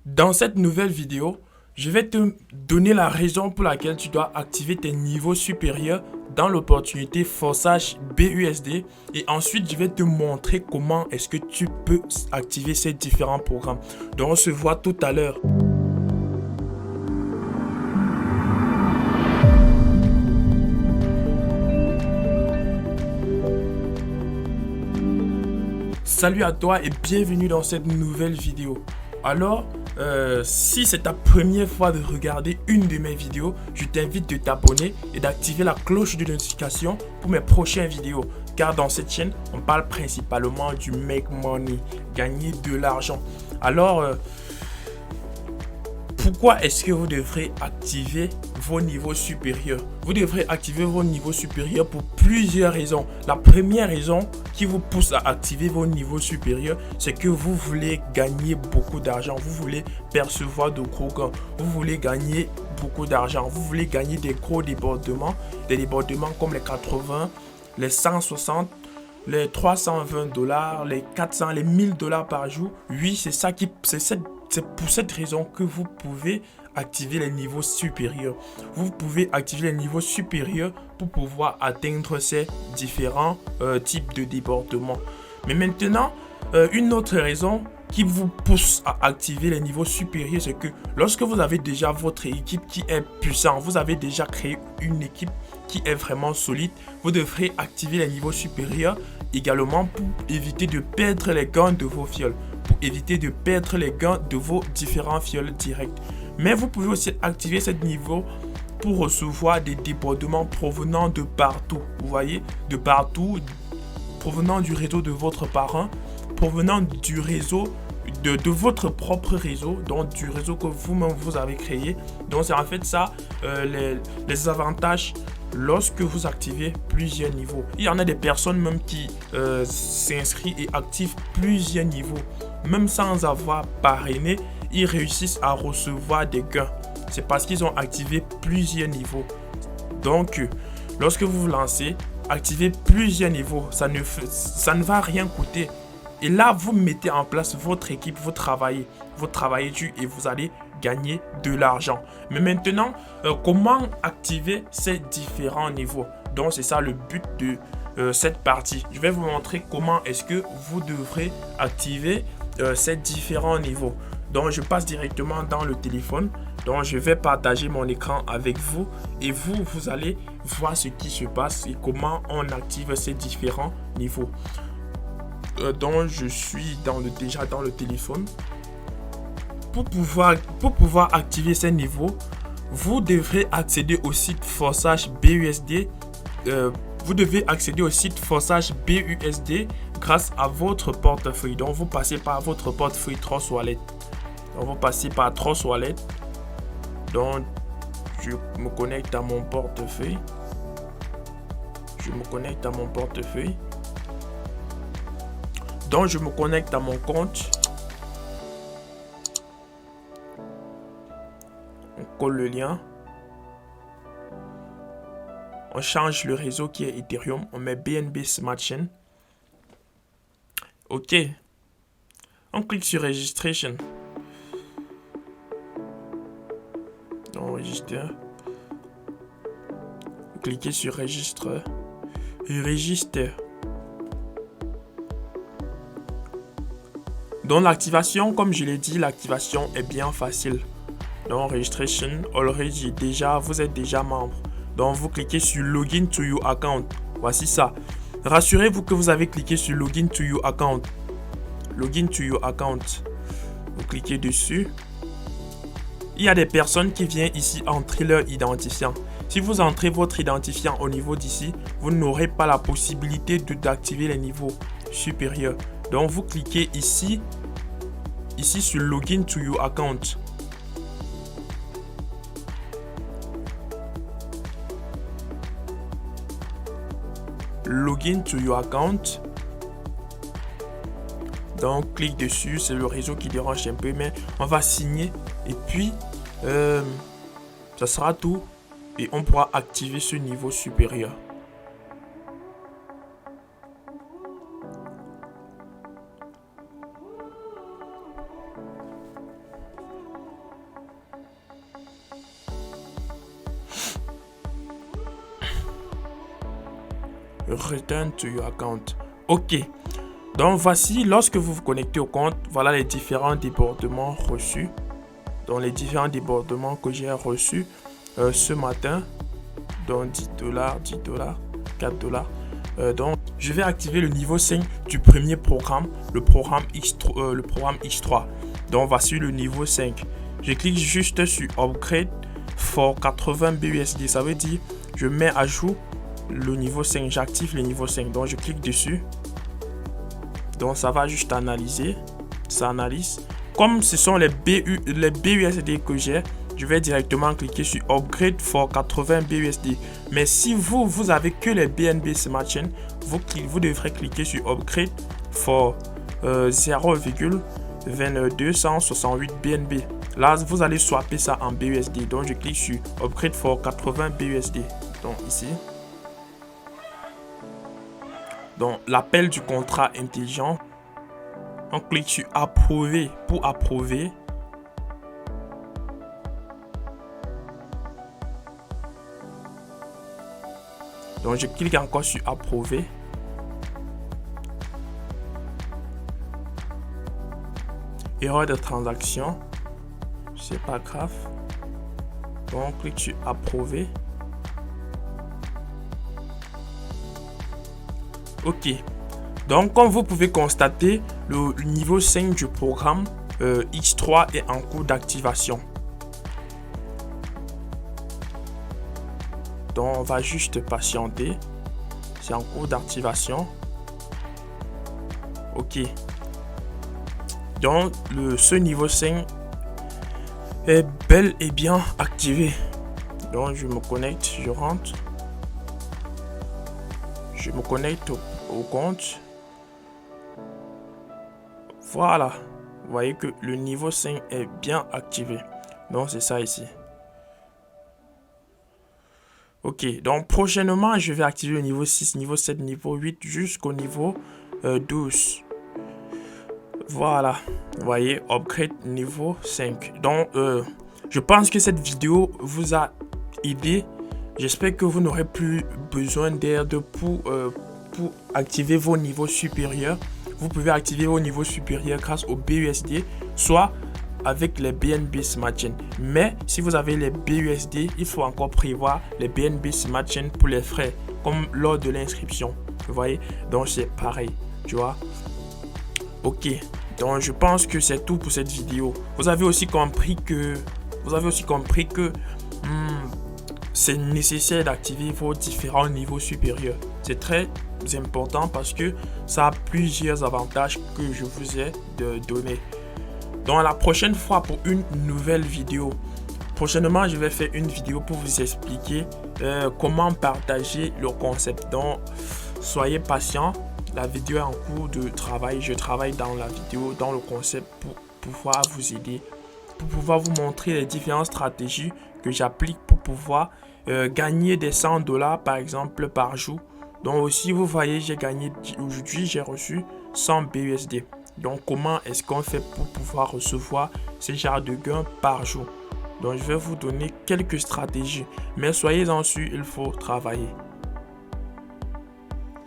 Dans cette nouvelle vidéo, je vais te donner la raison pour laquelle tu dois activer tes niveaux supérieurs dans l'opportunité Forçage BUSD et ensuite je vais te montrer comment est-ce que tu peux activer ces différents programmes. Donc on se voit tout à l'heure. Salut à toi et bienvenue dans cette nouvelle vidéo. Alors, si c'est ta première fois de regarder une de mes vidéos, je t'invite de t'abonner et d'activer la cloche de notification pour mes prochaines vidéos. Car dans cette chaîne, on parle principalement du make money, gagner de l'argent. Alors, pourquoi est-ce que vous devrez activer vos niveaux supérieurs? Vous devrez activer vos niveaux supérieurs pour plusieurs raisons. La première raison qui vous pousse à activer vos niveaux supérieurs, c'est que vous voulez gagner beaucoup d'argent. Vous voulez percevoir de gros gains. Vous voulez gagner beaucoup d'argent. Vous voulez gagner des gros débordements. Des débordements comme les 80, les 160, les 320 dollars, les 400, les 1000 dollars par jour. Oui, c'est pour cette raison que vous pouvez activer les niveaux supérieurs. Vous pouvez activer les niveaux supérieurs pour pouvoir atteindre ces différents types de débordements. Mais maintenant, une autre raison qui vous pousse à activer les niveaux supérieurs, c'est que lorsque vous avez déjà votre équipe qui est puissante, vous avez déjà créé une équipe qui est vraiment solide, vous devrez activer les niveaux supérieurs également pour éviter de perdre les gains de vos fioles, pour éviter de perdre les gains de vos différents fioles directs. Mais vous pouvez aussi activer ce niveau pour recevoir des débordements provenant de partout. Vous voyez, de partout, provenant du réseau de votre parent, provenant du réseau de votre propre réseau, donc du réseau que vous-même vous avez créé. Donc c'est en fait ça les avantages lorsque vous activez plusieurs niveaux. Il y en a des personnes même qui s'inscrivent et activent plusieurs niveaux. Même sans avoir parrainé, ils réussissent à recevoir des gains. C'est parce qu'ils ont activé plusieurs niveaux. Donc, lorsque vous vous lancez, activez plusieurs niveaux. Ça ne va rien coûter. Et là, vous mettez en place votre équipe, vous travaillez dur et vous allez gagner de l'argent. Mais maintenant, comment activer ces différents niveaux? Donc, c'est ça le but de cette partie. Je vais vous montrer comment est-ce que vous devrez activer ces différents niveaux. Donc, je passe directement dans le téléphone. Donc, je vais partager mon écran avec vous et vous allez voir ce qui se passe et comment on active ces différents niveaux. Donc, je suis déjà dans le téléphone. Pour pouvoir activer ces niveaux, vous devrez accéder au site Forçage BUSD. Vous devez accéder au site Forçage BUSD grâce à votre portefeuille. Donc, vous passez par votre portefeuille Trust Wallet. Donc, vous passez par Trust Wallet. Donc, je me connecte à mon portefeuille. Donc, je me connecte à mon compte. On colle le lien. On change le réseau qui est Ethereum. On met BNB Smart Chain. OK. On clique sur Registration. Donc, register. Cliquez sur Registre. Register. Donc l'activation, comme je l'ai dit, l'activation est bien facile. Donc registration, already, vous êtes déjà membre. Donc vous cliquez sur Login to your account. Voici ça. Rassurez-vous que vous avez cliqué sur Login to your account. Login to your account. Vous cliquez dessus. Il y a des personnes qui viennent ici entrer leur identifiant. Si vous entrez votre identifiant au niveau d'ici, vous n'aurez pas la possibilité d'activer les niveaux supérieurs. Donc vous cliquez ici sur Login to your account. Login to your account. Donc clique dessus, c'est le réseau qui dérange un peu, mais on va signer et puis ça sera tout et on pourra activer ce niveau supérieur. Return to your account. Ok. Donc voici, lorsque vous vous connectez au compte, voilà les différents débordements reçus. Donc les différents débordements que j'ai reçus ce matin. Donc $10, $10, $4. Donc je vais activer le niveau 5 du premier programme, le programme X3. Donc voici le niveau 5. Je clique juste sur Upgrade for 80 BUSD. Ça veut dire je mets à jour le niveau 5. J'active le niveau 5. Donc je clique dessus. Donc ça va juste analyser. Ça analyse. Comme ce sont les BUSD que j'ai, je vais directement cliquer sur Upgrade for 80 BUSD. Mais si vous avez que les BNB Smart Chain, vous devrez cliquer sur Upgrade for 0,2268 BNB. Là, vous allez swapper ça en BUSD. Donc, je clique sur Upgrade for 80 BUSD. Donc, ici. Donc, l'appel du contrat intelligent. On clique sur Approuver pour approuver. Donc, je clique encore sur Approuver. Erreur de transaction. C'est pas grave. Donc, on clique sur Approuver. Ok. Donc, comme vous pouvez constater, le niveau 5 du programme X3 est en cours d'activation. Donc, on va juste patienter. C'est en cours d'activation. Ok. Donc, ce niveau 5 est bel et bien activé. Donc, je me connecte, je rentre. Je me connecte au compte. Voilà. Vous voyez que le niveau 5 est bien activé. Donc, c'est ça ici. Ok, donc prochainement, je vais activer le niveau 6, niveau 7, niveau 8 jusqu'au niveau 12. Voilà, vous voyez, upgrade niveau 5. Donc, je pense que cette vidéo vous a aidé. J'espère que vous n'aurez plus besoin d'aide pour activer vos niveaux supérieurs. Vous pouvez activer vos niveaux supérieurs grâce au BUSD, soit avec les BNB Smart Chain. Mais si vous avez les BUSD, il faut encore prévoir les BNB Smart Chain pour les frais, comme lors de l'inscription. Vous voyez, donc c'est pareil, tu vois. Ok, donc je pense que c'est tout pour cette vidéo. Vous avez aussi compris que c'est nécessaire d'activer vos différents niveaux supérieurs. C'est très important parce que ça a plusieurs avantages que je vous ai donné. Donc la prochaine fois pour une nouvelle vidéo. Prochainement, je vais faire une vidéo pour vous expliquer comment partager le concept. Donc, soyez patient. La vidéo est en cours de travail. Je travaille dans la vidéo, dans le concept pour pouvoir vous aider, pour pouvoir vous montrer les différentes stratégies que j'applique pour pouvoir gagner des $100 par exemple par jour. Donc aussi, vous voyez, j'ai gagné aujourd'hui, j'ai reçu 100 BUSD. Donc, comment est-ce qu'on fait pour pouvoir recevoir ce genre de gains par jour? Donc, je vais vous donner quelques stratégies. Mais soyez-en sûrs, il faut travailler.